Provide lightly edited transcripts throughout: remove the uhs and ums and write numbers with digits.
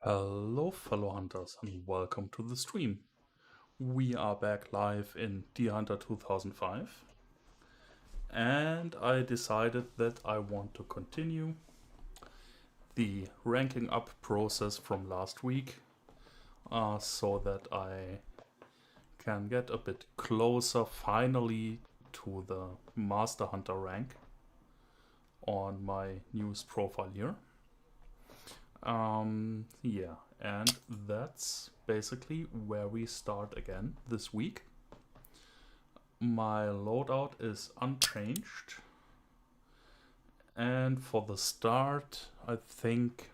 Hello, fellow hunters, and welcome to the stream. We are back live in Deer Hunter 2005, and I decided that I want to continue the ranking up process from last week so that I can get a bit closer finally to the Master Hunter rank on my news profile here. Yeah, and that's basically where we start again this week. My loadout is unchanged, and for the start, I think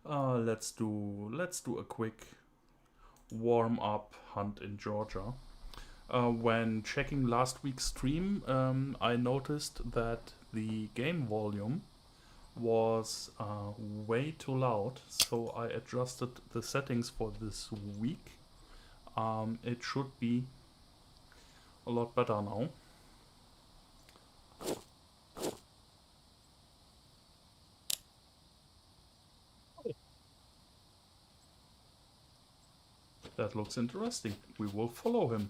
let's do a quick warm up hunt in Georgia. When checking last week's stream, I noticed that the game volume was way too loud, so I adjusted the settings for this week. It should be a lot better now. That looks interesting. We will follow him.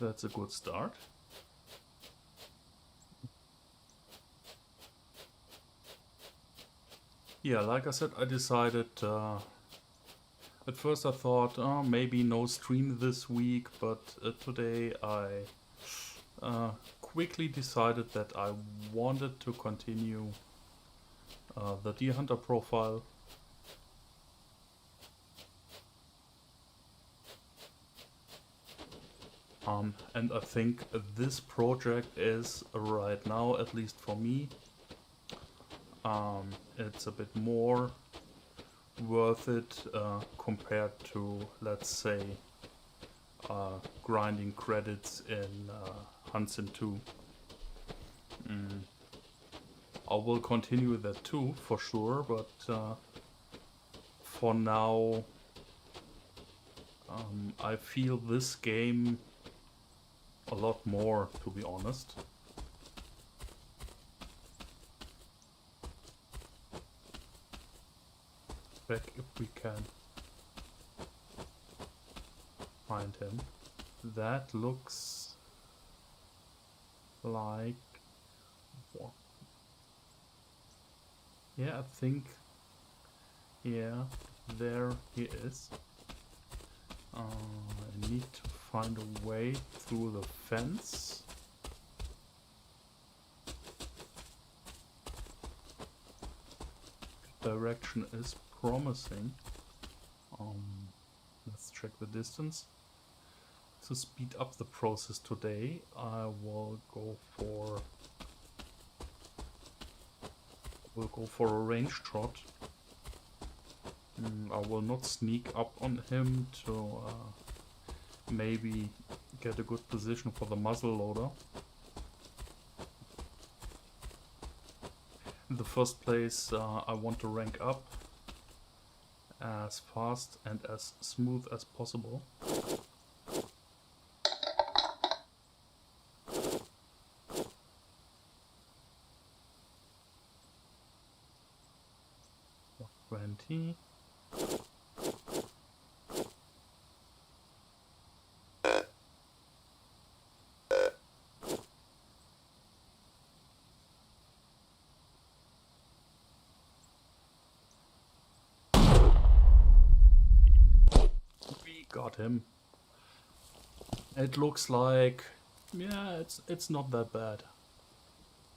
That's a good start. Yeah, like I said, I decided, at first I thought, maybe no stream this week, but today I quickly decided that I wanted to continue the Deer Hunter profile. And I think this project is right now, at least for me, it's a bit more worth it compared to, let's say, grinding credits in Hansen 2. I will continue that too, for sure, but for now I feel this game a lot more, to be honest. Back if we can find him. That looks like... yeah, I think... yeah, there he is. I need to find a way through the fence. Direction is promising. Let's check the distance. To speed up the process today, I will go for a range shot. I will not sneak up on him to maybe get a good position for the muzzle loader. In the first place, I want to rank up as fast and as smooth as possible. $20. We got him. It looks like, yeah, it's not that bad.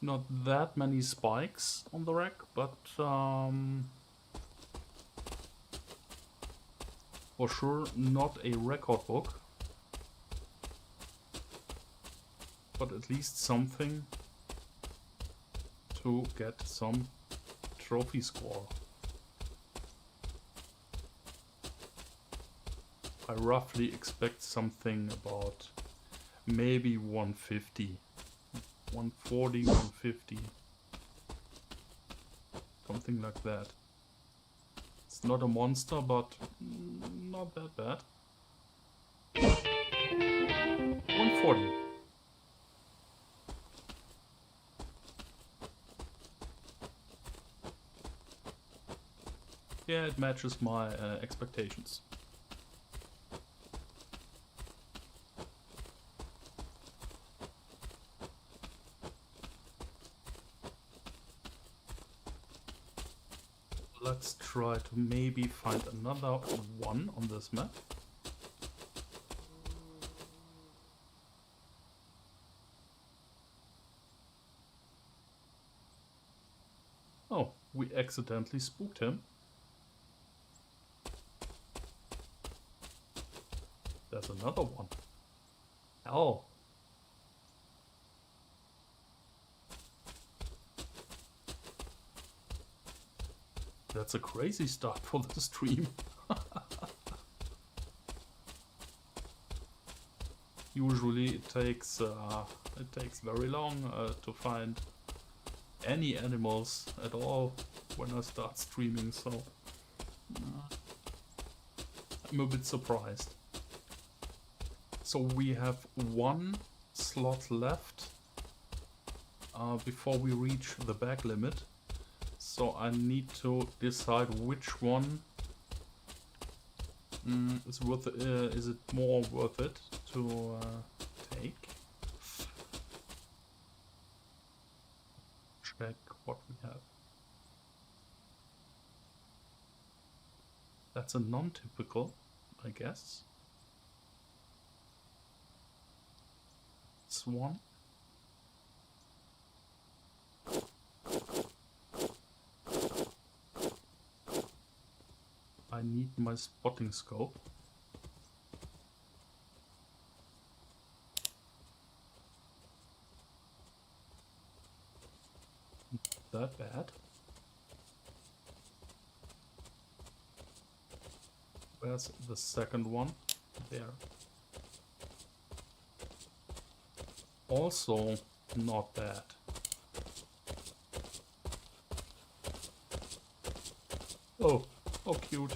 Not that many spikes on the rack, but for sure not a record book, but at least something to get some trophy score. I roughly expect something about maybe 150, 140, 150, something like that. It's not a monster, but not that bad. 140. Yeah, it matches my expectations. Let's try to maybe find another one on this map. Oh, we accidentally spooked him. There's another one. Oh. That's a crazy start for the stream. Usually it takes very long to find any animals at all when I start streaming, so I'm a bit surprised. So we have one slot left before we reach the back limit. So I need to decide which one is worth. Is it more worth it to take? Check what we have. That's a non-typical, I guess. Swan. I need my spotting scope. That bad. Where's the second one? There. Also not bad. Oh, oh cute.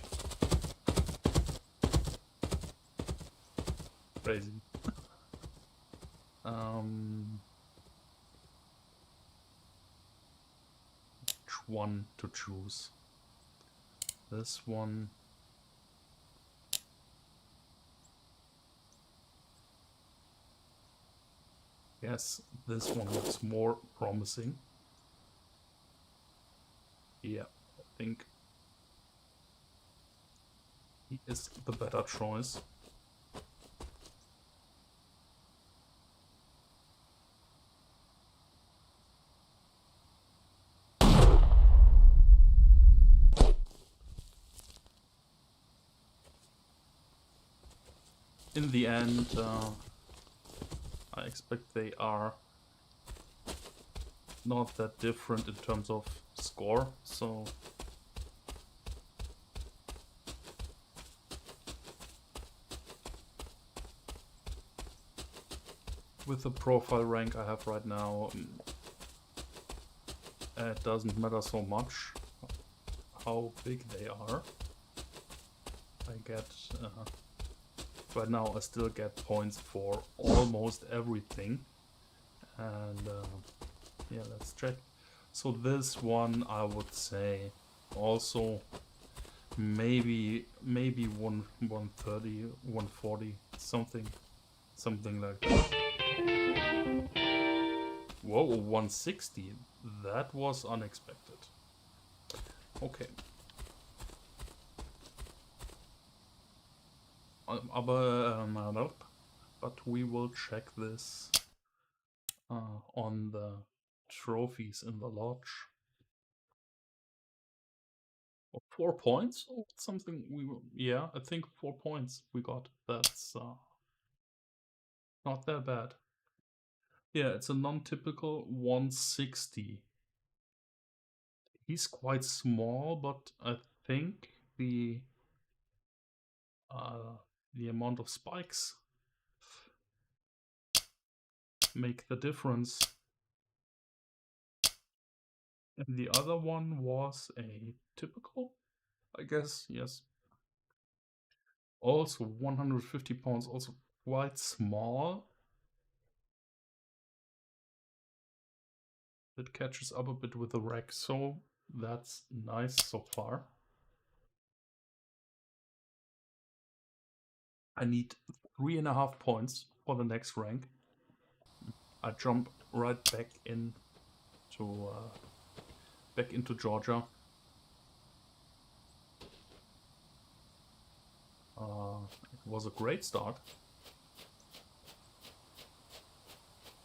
Crazy. Which one to choose? This one. Yes, this one looks more promising. Yeah, I think he is the better choice. In the end, I expect they are not that different in terms of score, so with the profile rank I have right now, it doesn't matter so much how big they are. I get right now I still get points for almost everything, and yeah, let's check. So this one I would say also maybe 130, 140, something like that. Whoa, 160. That was unexpected. Okay. But we will check this on the trophies in the lodge. 4 points? Oh, something we will, yeah, I think 4 points we got. That's not that bad. Yeah, it's a non-typical 160. He's quite small, but I think the amount of spikes make the difference. And the other one was a typical, I guess, yes. Also 150 pounds, also quite small. It catches up a bit with the rack, so that's nice so far. I need 3.5 points for the next rank. I jump right back into Georgia. It was a great start.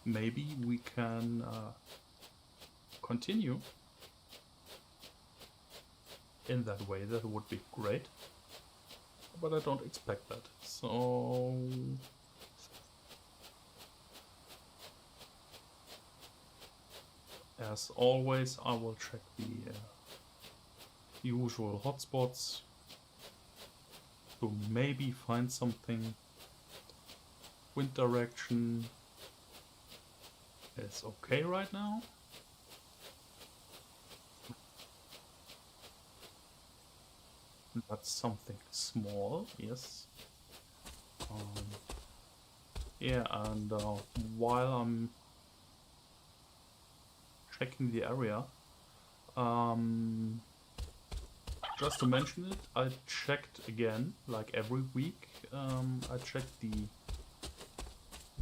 Maybe we can continue in that way. That would be great, but I don't expect that. So as always, I will check the usual hotspots to maybe find something. Wind direction is okay right now. That's something small, yes. Yeah, and while I'm checking the area, just to mention it, I checked again, like every week, I checked the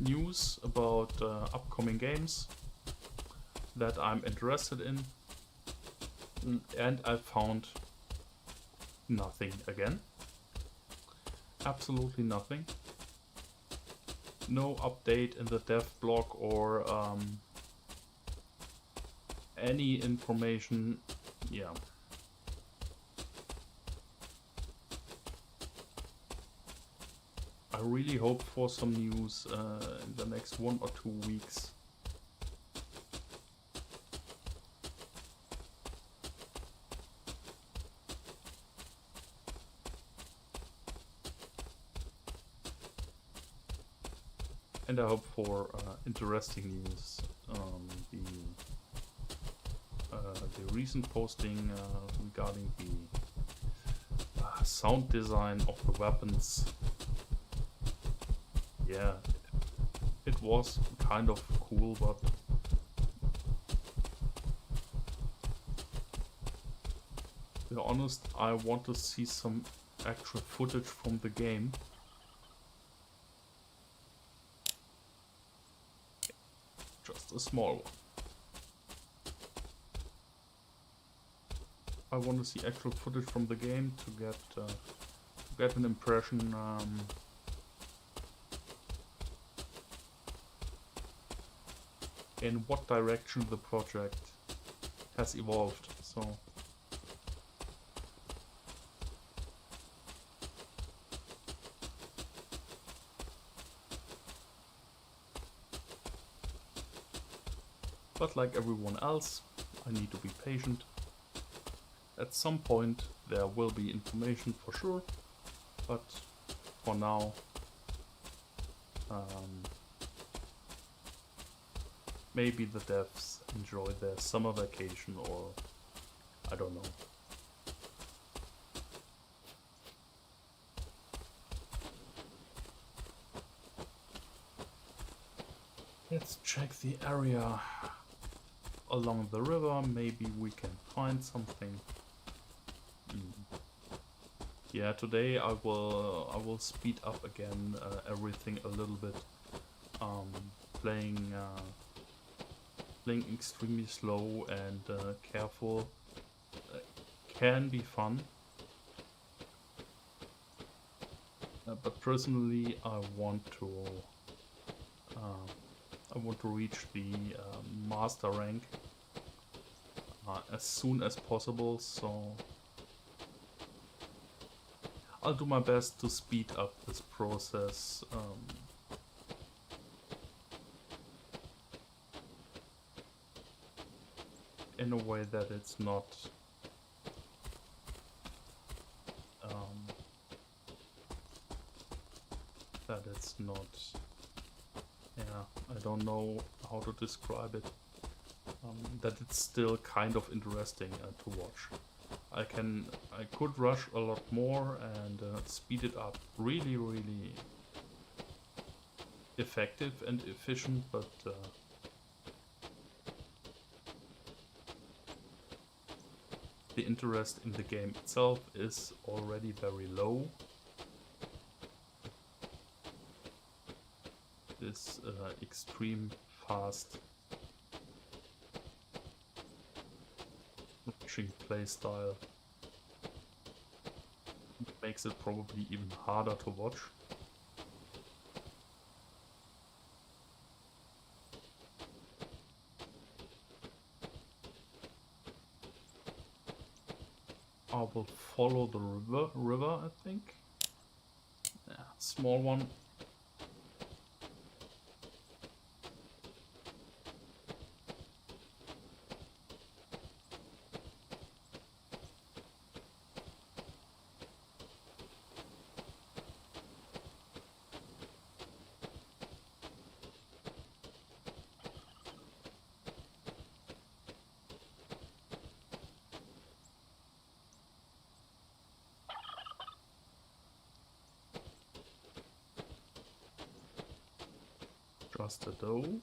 news about upcoming games that I'm interested in, and I found nothing again. Absolutely nothing. No update in the dev blog or any information. Yeah. I really hope for some news in the next 1 or 2 weeks. And I hope for interesting news. The recent posting regarding the sound design of the weapons. Yeah, it was kind of cool, but to be honest, I want to see some actual footage from the game. Just a small one. I want to see actual footage from the game to get an impression in what direction the project has evolved. So but like everyone else, I need to be patient. At some point there will be information for sure, but for now maybe the devs enjoy their summer vacation, or I don't know. Let's check the area along the river. Maybe we can find something. Yeah, today I will speed up again everything a little bit. Playing extremely slow and careful can be fun. But personally, I want to reach the master rank as soon as possible. So I'll do my best to speed up this process. In a way that it's not yeah, I don't know how to describe it, that it's still kind of interesting to watch. I could rush a lot more and speed it up really effective and efficient, but the interest in the game itself is already very low. this extreme fast rushing playstyle makes it probably even harder to watch. I will follow the river, I think. Yeah, small one. Just a dough.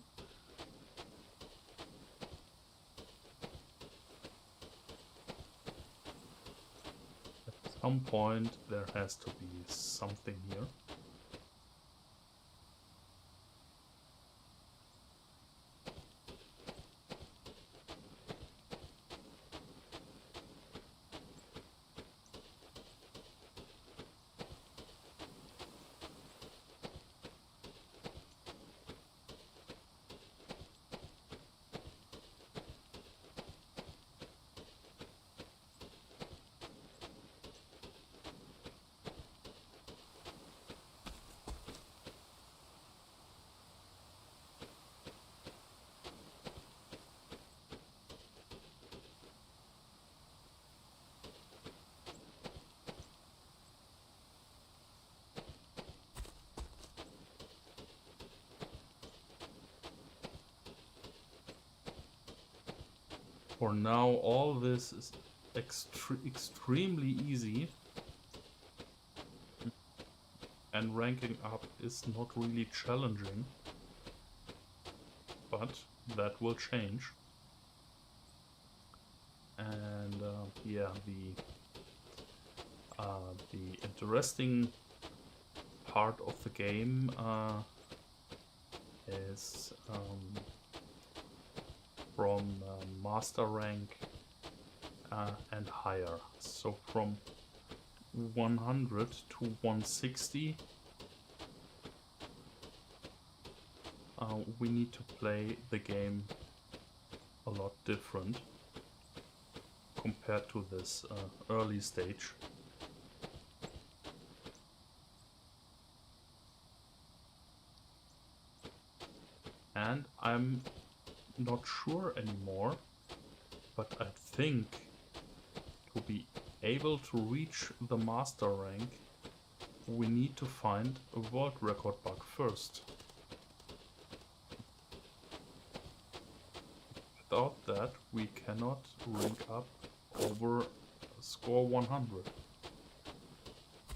At some point there has to be something here. For now, all this is extremely easy, and ranking up is not really challenging, but that will change. And yeah, the interesting part of the game is from master rank and higher. So from 100 to 160 we need to play the game a lot different compared to this early stage. And I'm not sure anymore, but I think to be able to reach the master rank we need to find a world record bug first. Without that we cannot rank up over score 100,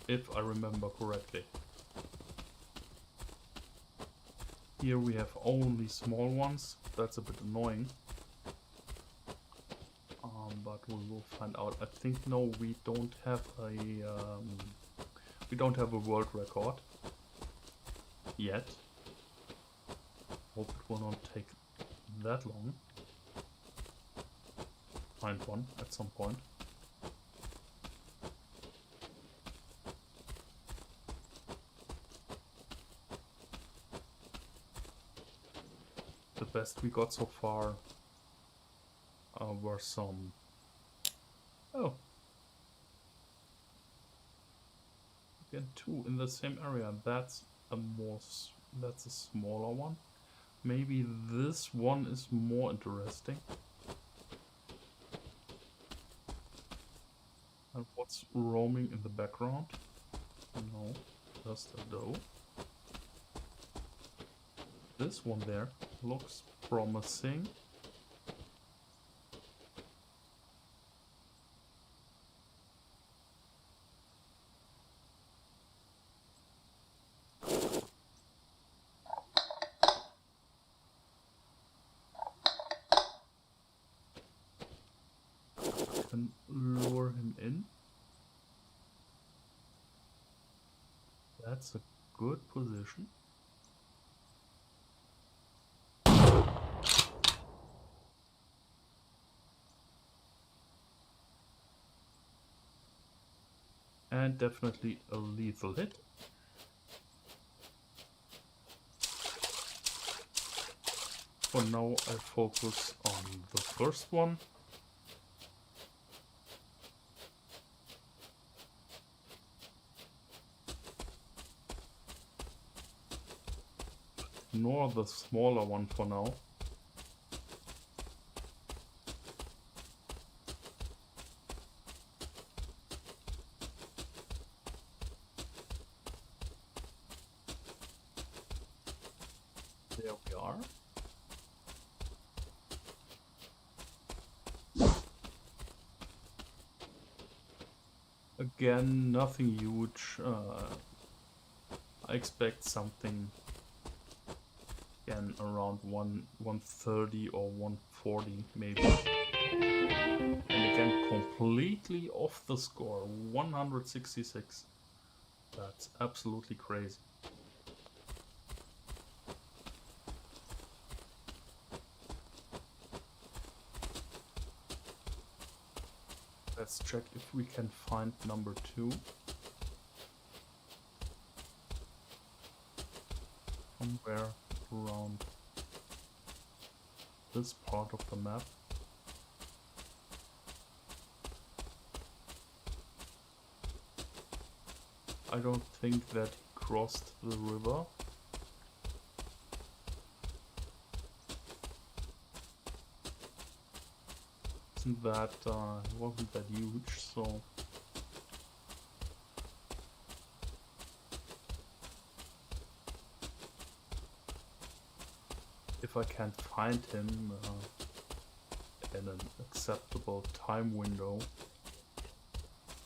if I remember correctly. Here we have only small ones, that's a bit annoying. But we will find out. I think no, we don't have a world record yet. Hope it will not take that long. Find one at some point. The best we got so far were some... Oh! Again, two in the same area. That's a smaller one. Maybe this one is more interesting. And what's roaming in the background? No, just a doe. This one there looks promising. Can lure him in. That's a good position. And definitely a lethal hit. For now I focus on the first one. Ignore the smaller one for now. There we are. Again, nothing huge. I expect something again around 130 or 140 maybe. And again, completely off the score, 166. That's absolutely crazy. Let's check if we can find number 2. Somewhere around this part of the map. I don't think that he crossed the river. That wasn't that huge, so if I can't find him in an acceptable time window,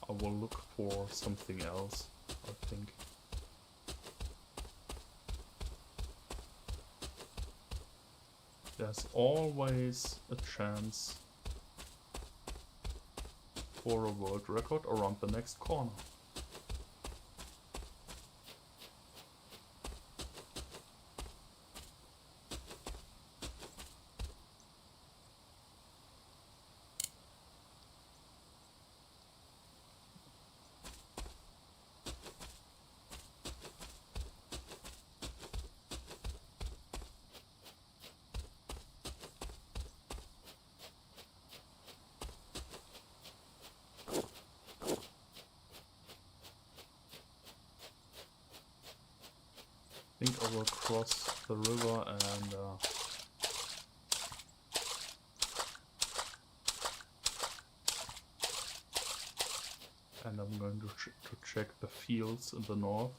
I will look for something else, I think. There's always a chance for a world record around the next corner. I think I will cross the river and I'm going to check the fields in the north.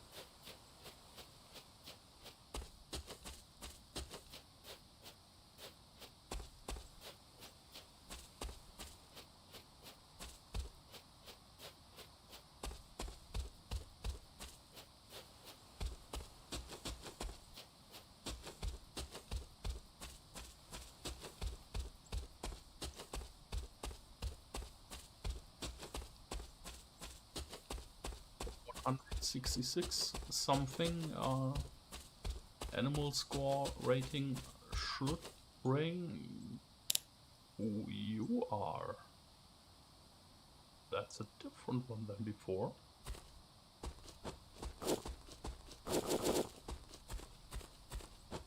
.166 something animal score rating should bring who you are. That's a different one than before.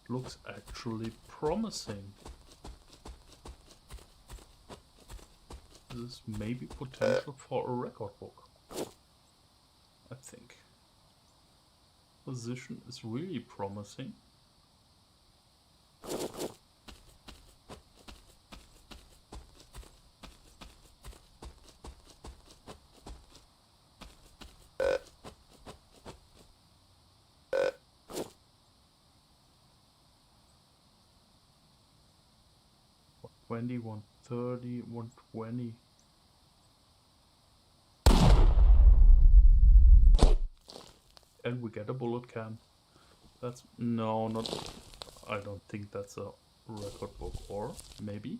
Looks actually promising. This is maybe potential for a record book, I think. Position is really promising. $120, $130, $120. And we get a bullet can. That's no, not. I don't think that's a record book, or maybe.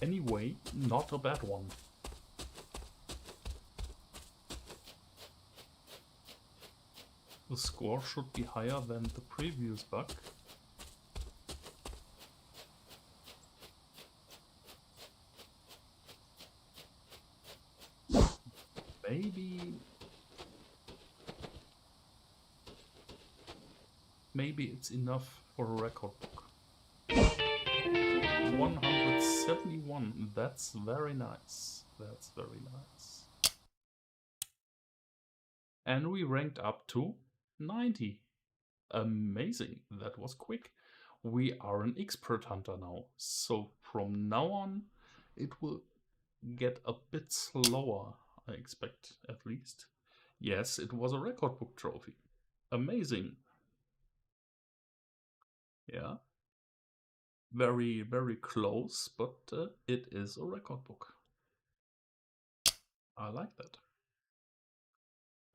Anyway, not a bad one. The score should be higher than the previous buck. Maybe it's enough for a record book. 171. That's very nice. That's very nice. And we ranked up to 90. Amazing. That was quick. We are an expert hunter now. So from now on, it will get a bit slower, I expect, at least. Yes, it was a record book trophy. Amazing. Yeah. Very, very close, but it is a record book. I like that.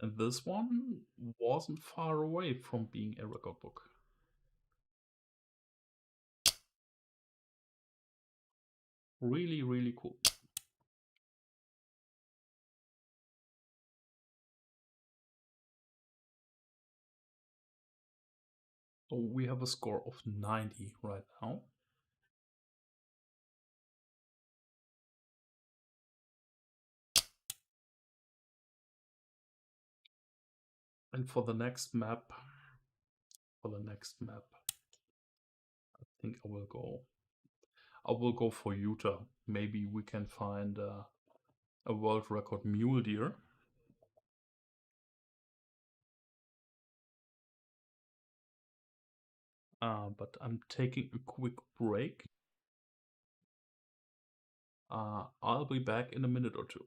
And this one wasn't far away from being a record book. Really, really cool. So we have a score of 90 right now. And for the next map, I think I will go for Utah. Maybe we can find a world record mule deer. But I'm taking a quick break. I'll be back in a minute or two.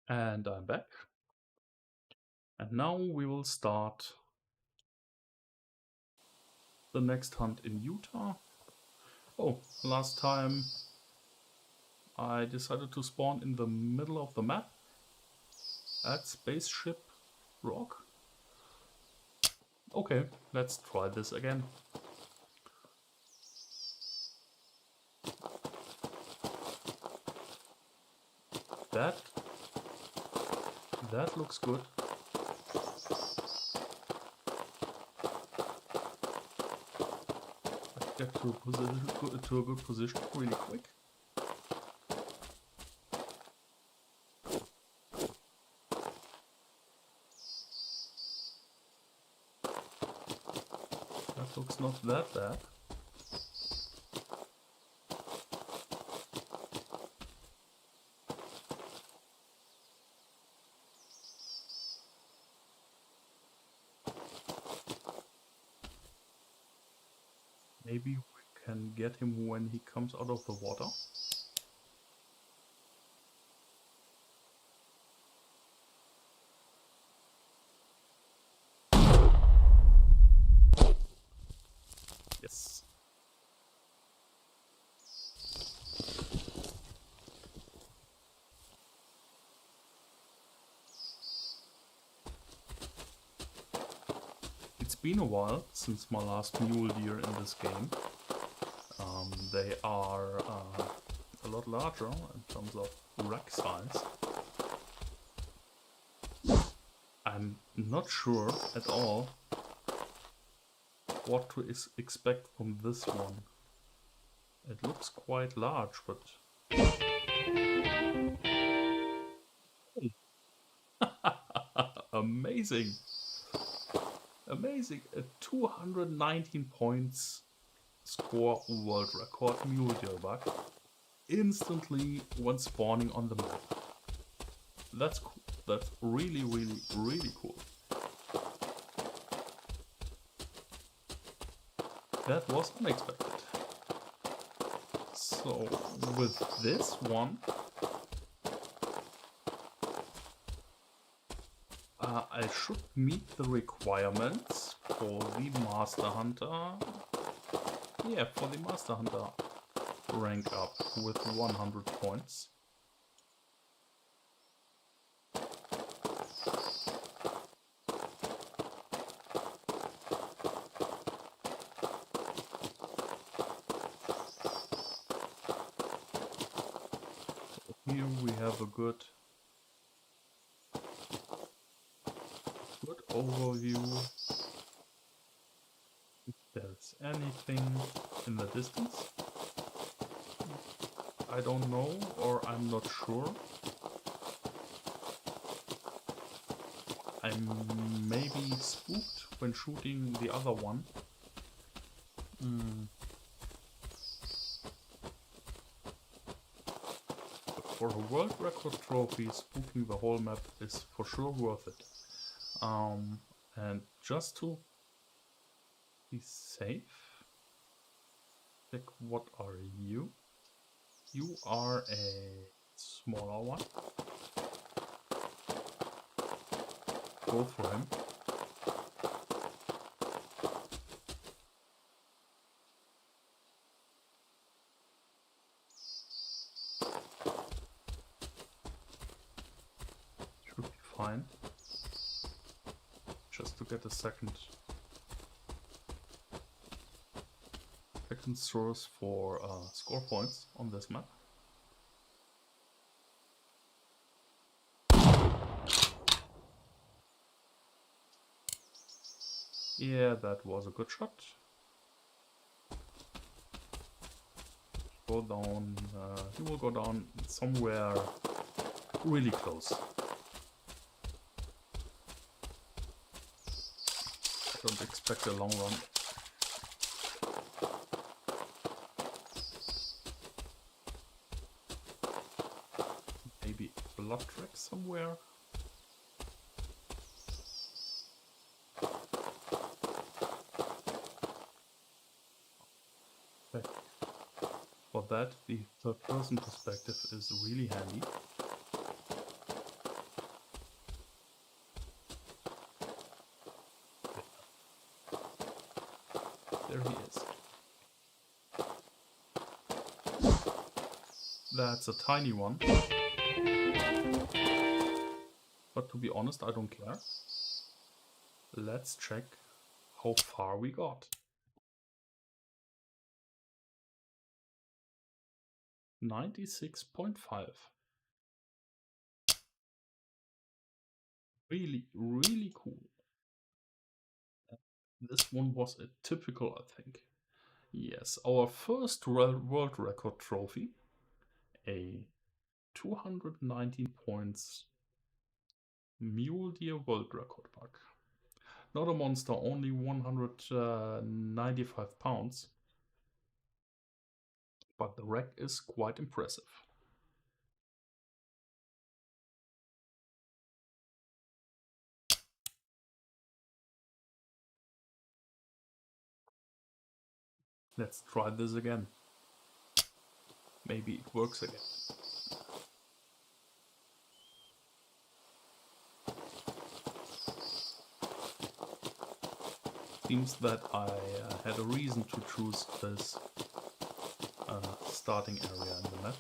And I'm back. And now we will start the next hunt in Utah. Oh, last time I decided to spawn in the middle of the map at Spaceship Rock. Okay, let's try this again. That looks good. Let's get to a good position really quick. That looks not that bad. Maybe we can get him when he comes out of the water. Yes. It's been a while since my last mule deer in this game. They are a lot lot larger in terms of rack size. I'm not sure at all what to expect from this one. It looks quite large, but... Amazing! Amazing! A 219 points score world record mule deer bug instantly when spawning on the map. That's cool. That's really, really, really cool. That was unexpected. So with this one, I should meet the requirements for the Master Hunter. Yeah, for the Master Hunter rank up with 100 points. Here we have a good overview. If there's anything in the distance, I don't know, or I'm not sure. I may be spooked when shooting the other one. But for a world record trophy, spooking the whole map is for sure worth it. And just to be safe, check, what are you? You are a smaller one. Go for him. Should be fine. Just to get a second source for score points on this map. Yeah, that was a good shot. Go down, he will go down somewhere really close. I don't expect a long run. Maybe blood track somewhere. Okay. For that, the third person perspective is really handy. There he is. That's a tiny one. But to be honest, I don't care. Let's check how far we got. 96.5. Really, really cool. This one was a typical, I think. Yes, our first world record trophy. A 219 points mule deer world record bug. Not a monster, only 195 pounds. But the rack is quite impressive. Let's try this again. Maybe it works again. Seems that I had a reason to choose this starting area in the map.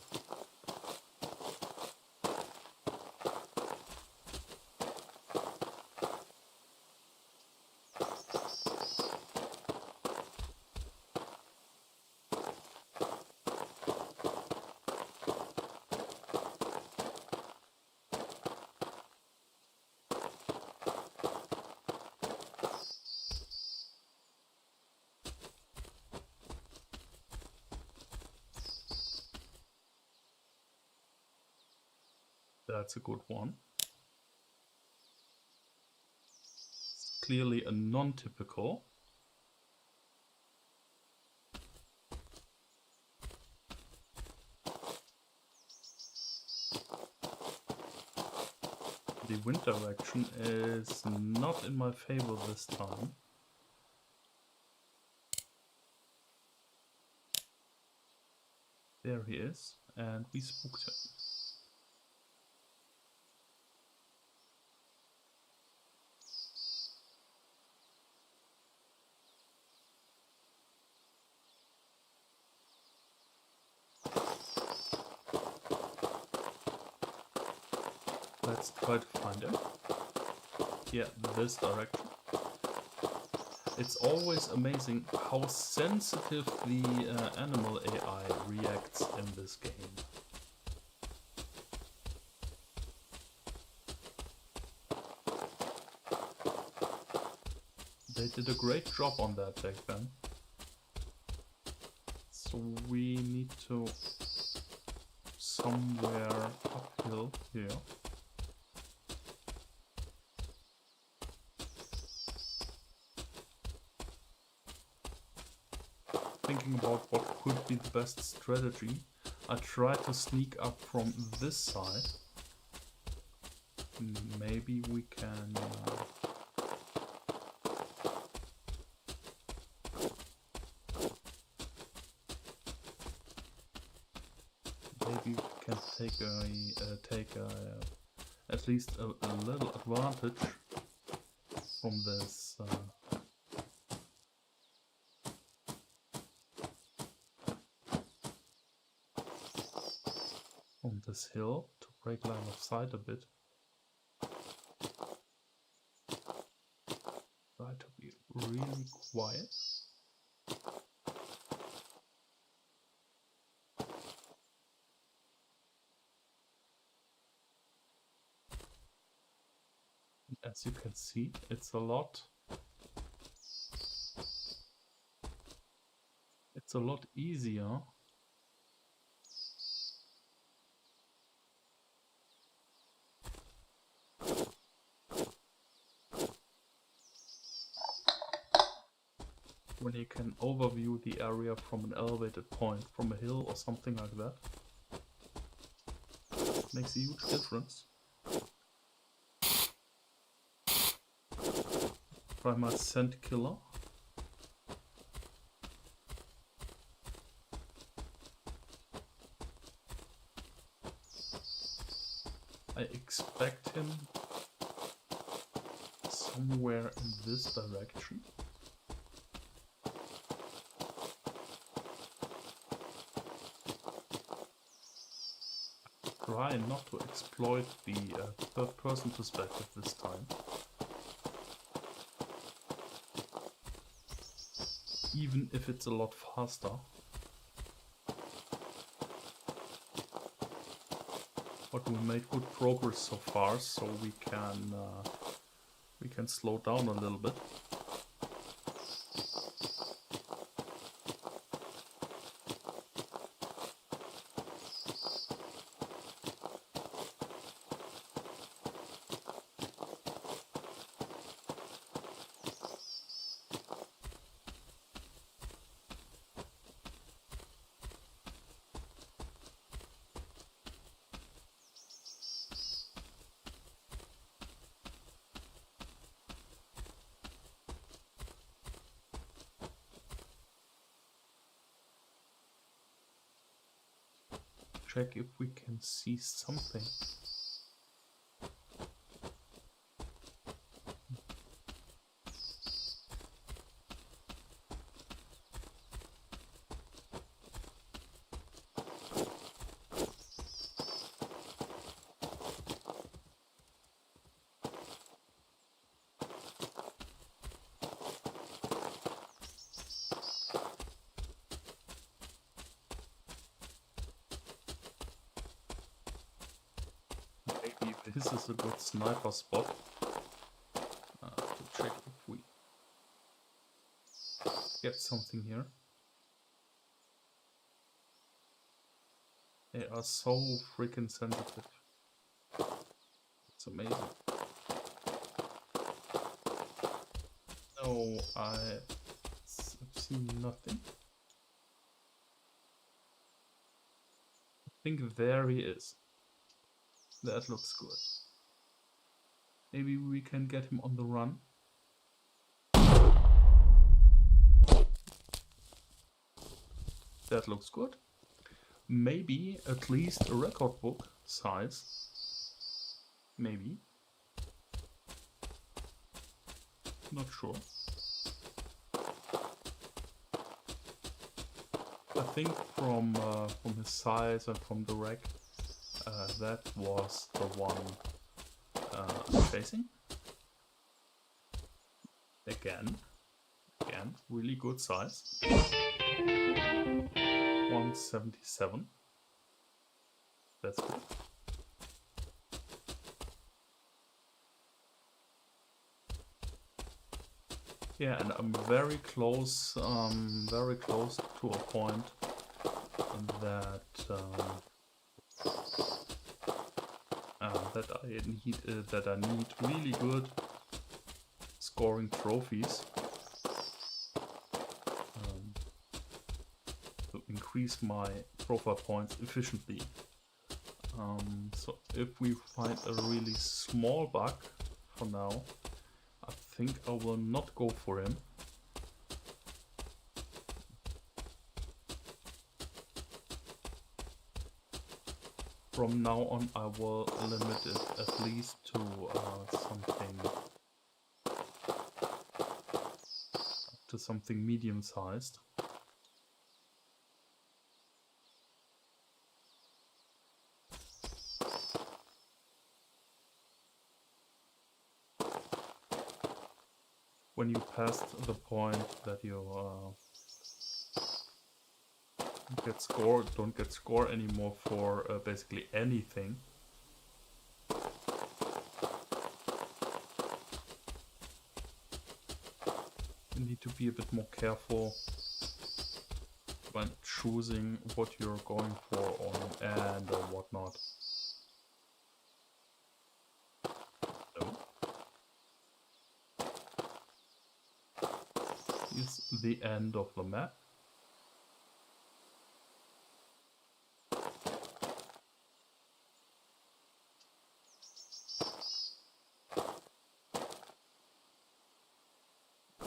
That's a good one. It's clearly a non-typical. The wind direction is not in my favor this time. There he is, and we spooked him. Let's try to find him. Yeah, this direction. It's always amazing how sensitive the animal AI reacts in this game. They did a great job on that back then. So we need to somewhere uphill here. Thinking about what could be the best strategy, I try to sneak up from this side. Maybe we can... maybe we can take at least a little advantage from this. From this hill to break line of sight a bit. Try to be really quiet. As you can see, it's a lot easier when you can overview the area from an elevated point, from a hill or something like that. Makes a huge difference. Try my scent killer. I expect him somewhere in this direction. Try not to exploit the third-person perspective this time. Even if it's a lot faster. But we made good progress so far, so we can slow down a little bit. Check if we can see something. Maybe this is a good sniper spot to check if we get something here. They are so freaking sensitive. It's amazing. No, I've seen nothing. I think there he is. That looks good. Maybe we can get him on the run. That looks good. Maybe at least a record book size. Maybe. Not sure. I think from his size and from the rack, that was the one I'm chasing. Again, really good size. 177. That's good. Yeah, and I'm very close to a point that that I need really good scoring trophies to increase my profile points efficiently. So if we find a really small bug for now, I think I will not go for him. From now on I will limit it at least to something medium-sized. When you pass the point that you don't get score anymore for basically anything. You need to be a bit more careful when choosing what you're going for on an end or whatnot. No. Is the end of the map.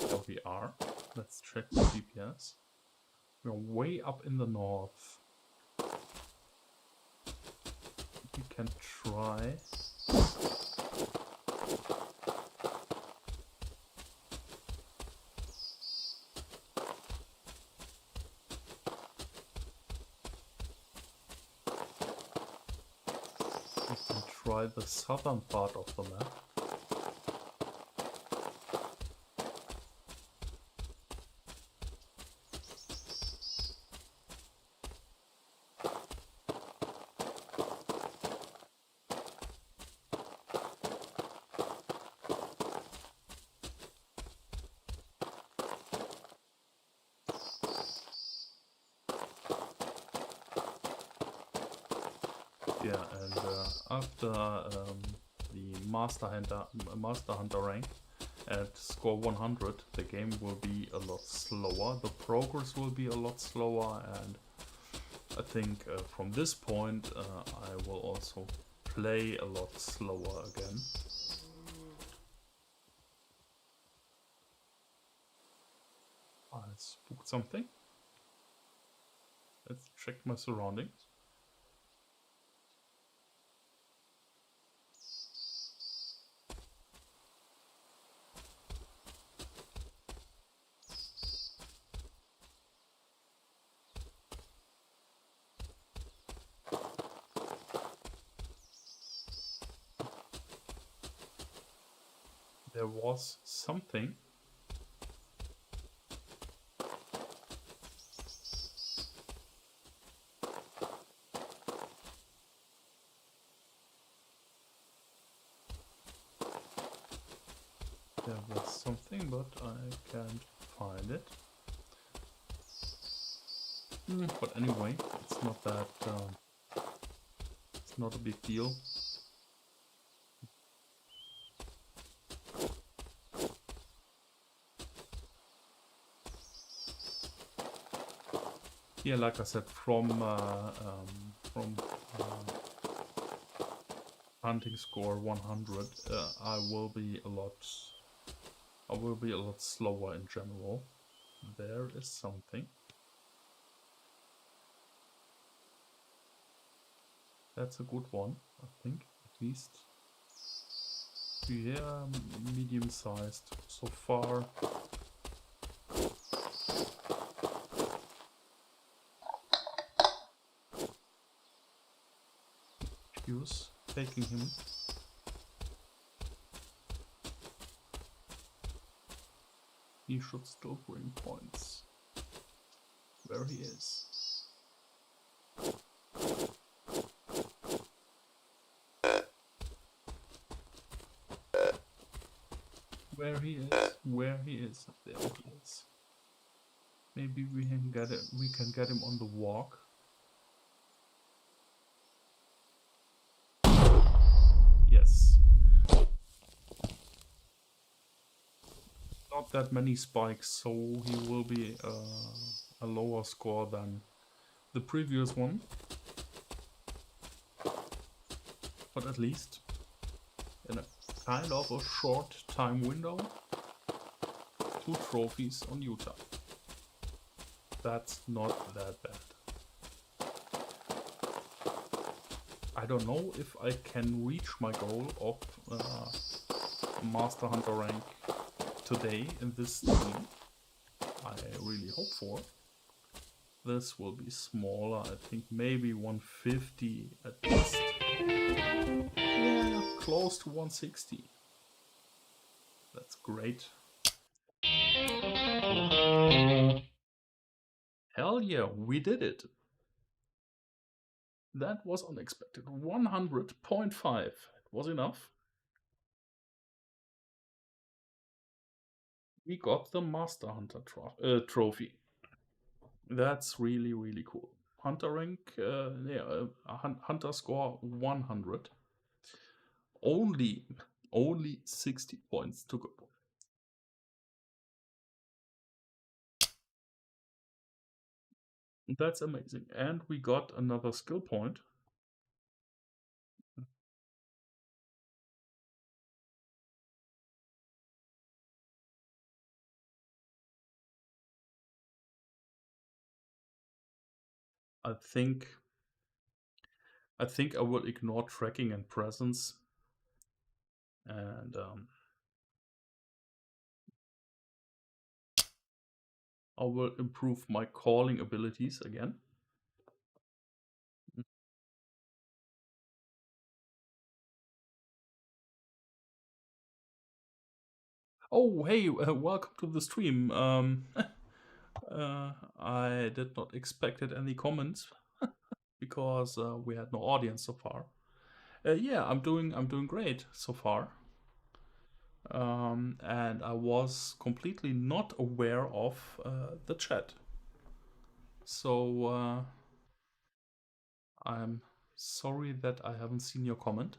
There we are. Let's check the GPS. We're way up in the north. We can try. Try the southern part of the map. Yeah, and after the Master Hunter rank at score 100, the game will be a lot slower, the progress will be a lot slower, and I think from this point I will also play a lot slower again. I spooked something. Let's check my surroundings. There was something. There was something, but I can't find it. But anyway, it's not a big deal. yeah, like I said, from hunting score 100, I will be a lot slower in general. There is something. That's a good one, I think, at least. Yeah, medium-sized so far. Fuse, taking him. He should still bring points. Where he is. Where he is, there he is. Maybe we can get him on the walk. Yes. Not that many spikes, so he will be a lower score than the previous one. But at least in a kind of a short time window, 2 trophies on Utah. That's not that bad. I don't know if I can reach my goal of Master Hunter rank today in this stream. I really hope for. This will be smaller, I think maybe 150 at least. Yeah, close to 160. That's great. Hell yeah, we did it. That was unexpected. 100.5. It was enough. We got the Master Hunter trophy. That's really, really cool. Hunter rank, Hunter score 100. Only 60 points to go. That's amazing. And we got another skill point. I think I will ignore tracking and presence, and I will improve my calling abilities again. Oh, hey, welcome to the stream. I did not expect any comments because we had no audience so far. Yeah, I'm doing great so far. And I was completely not aware of the chat. So I'm sorry that I haven't seen your comment.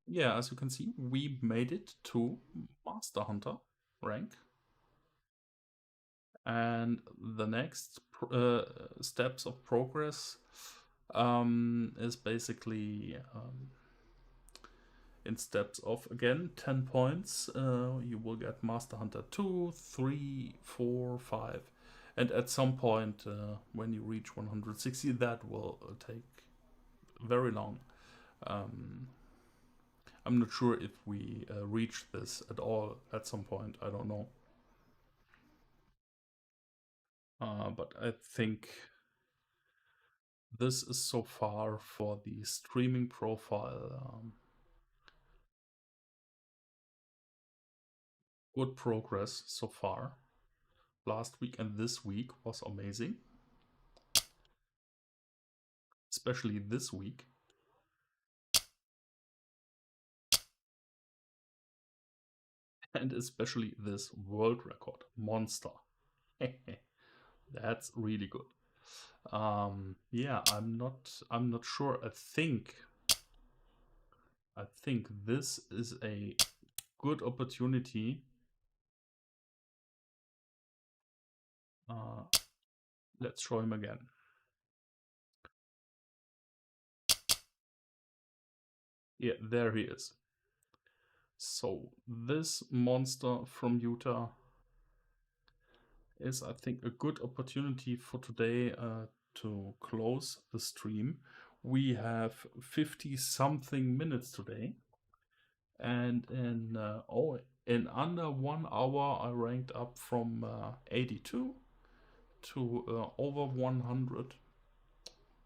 Yeah, as you can see, we made it to Master Hunter rank. And the next steps of progress is basically in steps of, again, 10 points. You will get Master Hunter 2, 3, 4, 5. And at some point, when you reach 160, that will take very long. I'm not sure if we reach this at all at some point. I don't know. But I think this is so far for the streaming profile. Good progress so far. Last week and this week was amazing. Especially this week. And especially this world record monster. That's really good. Yeah, I'm not sure. I think this is a good opportunity Let's show him again. Yeah, there he is. So this monster from Utah is, I think, a good opportunity for today to close the stream. We have 50 something minutes today, and in under 1 hour I ranked up from 82 to over 100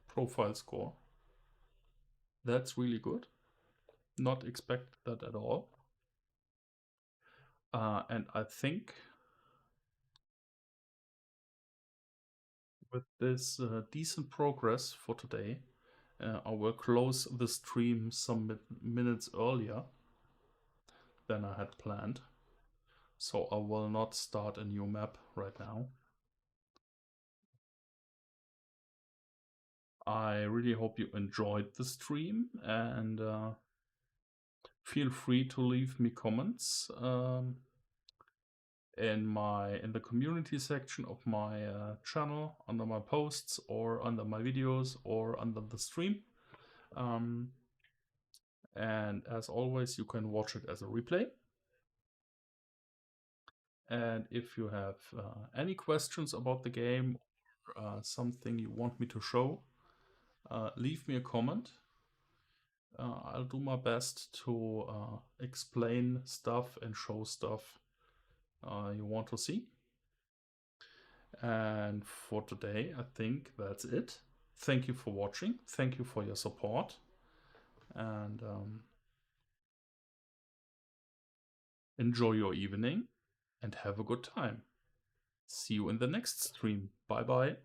profile score. That's really good. Not expect that at all. And I think with this decent progress for today, I will close the stream some minutes earlier than I had planned. So I will not start a new map right now. I really hope you enjoyed the stream, and feel free to leave me comments in the community section of my channel, under my posts, or under my videos, or under the stream. And as always, you can watch it as a replay. And if you have any questions about the game, or something you want me to show, leave me a comment. I'll do my best to explain stuff and show stuff you want to see. And for today, I think that's it. Thank you for watching. Thank you for your support. And enjoy your evening and have a good time. See you in the next stream. Bye bye.